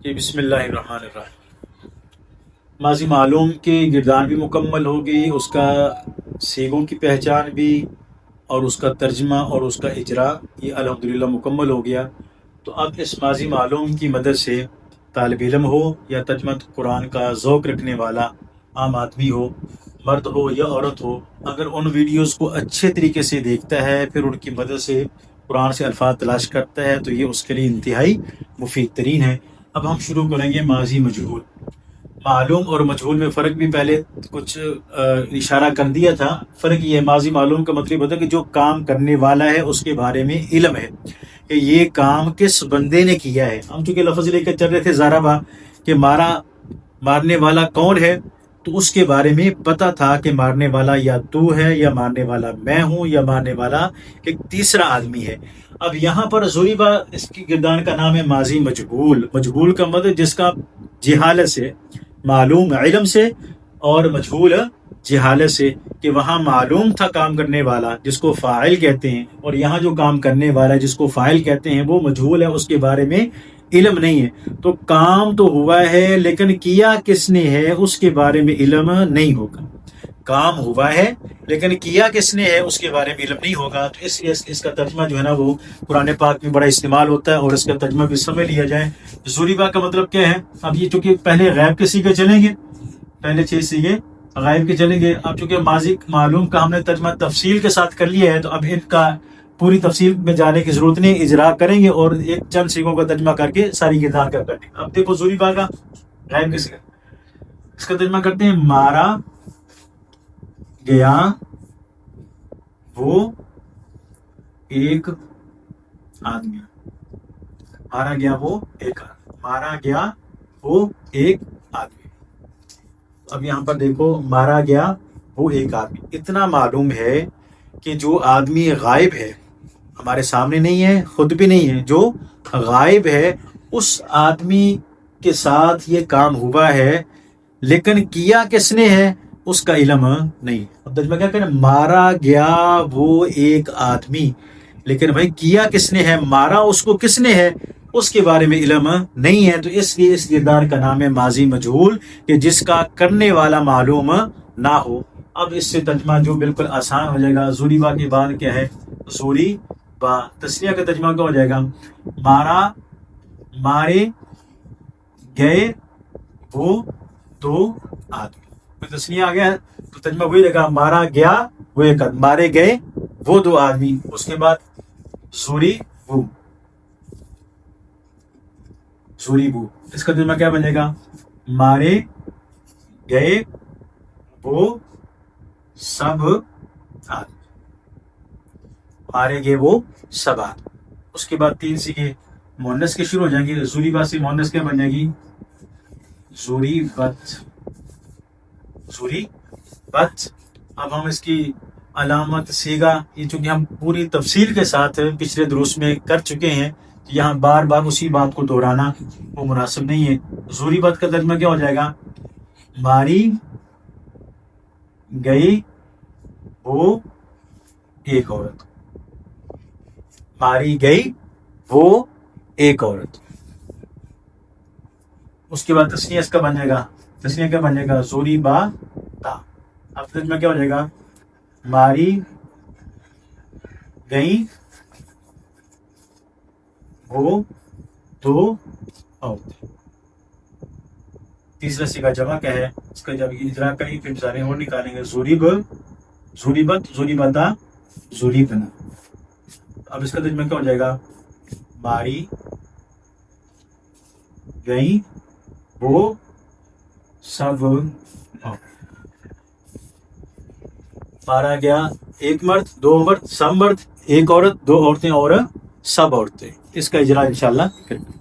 جی بسم اللہ الرحمن الرحیم۔ ماضی معلوم کی گردان بھی مکمل ہو گئی، اس کا سیغوں کی پہچان بھی، اور اس کا ترجمہ اور اس کا اجرا یہ الحمدللہ مکمل ہو گیا۔ تو اب اس ماضی معلوم کی مدد سے طالب علم ہو یا ترجمہ قرآن کا ذوق رکھنے والا عام آدمی ہو، مرد ہو یا عورت ہو، اگر ان ویڈیوز کو اچھے طریقے سے دیکھتا ہے، پھر ان کی مدد سے قرآن سے الفاظ تلاش کرتا ہے، تو یہ اس کے لیے انتہائی مفید ترین ہے۔ اب ہم شروع کریں گے ماضی مجہول۔ معلوم اور مجہول میں فرق بھی پہلے کچھ اشارہ کر دیا تھا۔ فرق یہ ہے، ماضی معلوم کا مطلب ہوتا ہے کہ جو کام کرنے والا ہے اس کے بارے میں علم ہے کہ یہ کام کس بندے نے کیا ہے۔ ہم چونکہ لفظ لے کر چل رہے تھے ضربہ، کہ مارنے والا کون ہے، تو اس کے بارے میں پتہ تھا کہ مارنے والا یا تو ہے، یا مارنے والا میں ہوں، یا مارنے والا ایک تیسرا آدمی ہے۔ اب یہاں پر ضریبہ اس کی گردان کا نام ہے ماضی مجہول۔ مجہول کا مطلب جس کا جہالت سے، معلوم علم سے اور مجہول جہالت سے، کہ وہاں معلوم تھا کام کرنے والا جس کو فاعل کہتے ہیں، اور یہاں جو کام کرنے والا جس کو فاعل کہتے ہیں وہ مجہول ہے، اس کے بارے میں علم نہیں ہے۔ تو کام تو ہوا ہے لیکن کیا کس نے ہے اس کے بارے میں علم نہیں ہوگا۔ کام ہوا ہے لیکن کیا کس نے ہے اس کے بارے میں علم نہیں ہوگا۔ تو اس کا ترجمہ جو ہے نا وہ قرآن پاک میں بڑا استعمال ہوتا ہے، اور اس کا ترجمہ بھی سمجھ لیا جائے۔ ضریبہ کا مطلب کیا ہے؟ اب یہ چونکہ پہلے غیب کے سیغے چلیں گے، پہلے 6 سیغے غائب کے چلیں گے۔ اب چونکہ ماضی معلوم کا ہم نے ترجمہ تفصیل کے ساتھ کر لیا ہے، تو اب ان کا پوری تفصیل میں جانے کی ضرورت نہیں، اجرا کریں گے اور ایک چند سیغوں کا ترجمہ کر کے ساری گردان کا کریں گے۔ اب دیکھو ضریبہ کا غائب کے سیغے، اس کا ترجمہ کرتے ہیں مارا گیا وہ ایک آدمی۔ مارا گیا وہ ایک آدمی، مارا گیا وہ ایک آدمی۔ اب یہاں پر دیکھو مارا گیا وہ ایک آدمی، اتنا معلوم ہے کہ جو آدمی غائب ہے، ہمارے سامنے نہیں ہے، خود بھی نہیں ہے، جو غائب ہے اس آدمی کے ساتھ یہ کام ہوا ہے، لیکن کیا کس نے ہے اس کا علم نہیں۔ اب ترجمہ کیا کریں؟ مارا گیا وہ ایک آدمی، لیکن بھائی کیا کس نے ہے، مارا اس کو کس نے ہے اس کے بارے میں علم نہیں ہے۔ تو اس لیے اس گردان کا نام ہے ماضی مجہول، کہ جس کا کرنے والا معلوم نہ ہو۔ اب اس سے ترجمہ جو بالکل آسان ہو جائے گا۔ ضریبہ کے بعد کیا ہے؟ ضریبہ۔ تسنیہ کا ترجمہ کیا ہو جائے گا؟ مارا، مارے گئے وہ دو آدمی۔ تسنیہ آ گیا تو ترجمہ وہی رہے گا، مارا گیا وہ ایک آدمی، مارے گئے وہ دو آدمی۔ اس کے بعد ضریبو، ضریبو، اس کا ترجمہ کیا بنے گا؟ مارے گئے وہ سب آدمی، مارے گئے وہ سب آدمی۔ اس کے بعد 3 سیغے مؤنث کے شروع ہو جائیں گے۔ ضریبہ سے مؤنث کیا بن جائے گی؟ ضریبت، ضریبت۔ اب ہم اس کی علامت سیغہ، یہ چونکہ ہم پوری تفصیل کے ساتھ پچھلے دروس میں کر چکے ہیں، یہاں بار بار اسی بات کو دہرانا وہ مناسب نہیں ہے۔ ضریبت کا ترجمہ کیا ہو جائے گا؟ ماری گئی وہ ایک عورت، ماری گئی وہ ایک عورت۔ اس کے بعد تسنیہ اس کا بن جائے گا، تسنیہ کیا بن جائے گا؟ ضریبہ تا۔ اب ترجمہ کیا ہو جائے گا؟ ماری گئی وہ دو عورتیں۔ تیسرا سیغہ جمع کیا ہے؟ اس کا جب اجرا کریں پھر سارے اور نکالیں گے۔ ضریب، ضریبت، ضریبتا، ضریبنا۔ اب اس کا ترجمہ کیا ہو جائے گا؟ ماری گئی وہ سب عورتیں۔ مارا گیا ایک مرد، دو مرد، سب مرد، ایک عورت، دو عورتیں اور سب عورتیں۔ اس کا اجرا انشاءاللہ کریں گے۔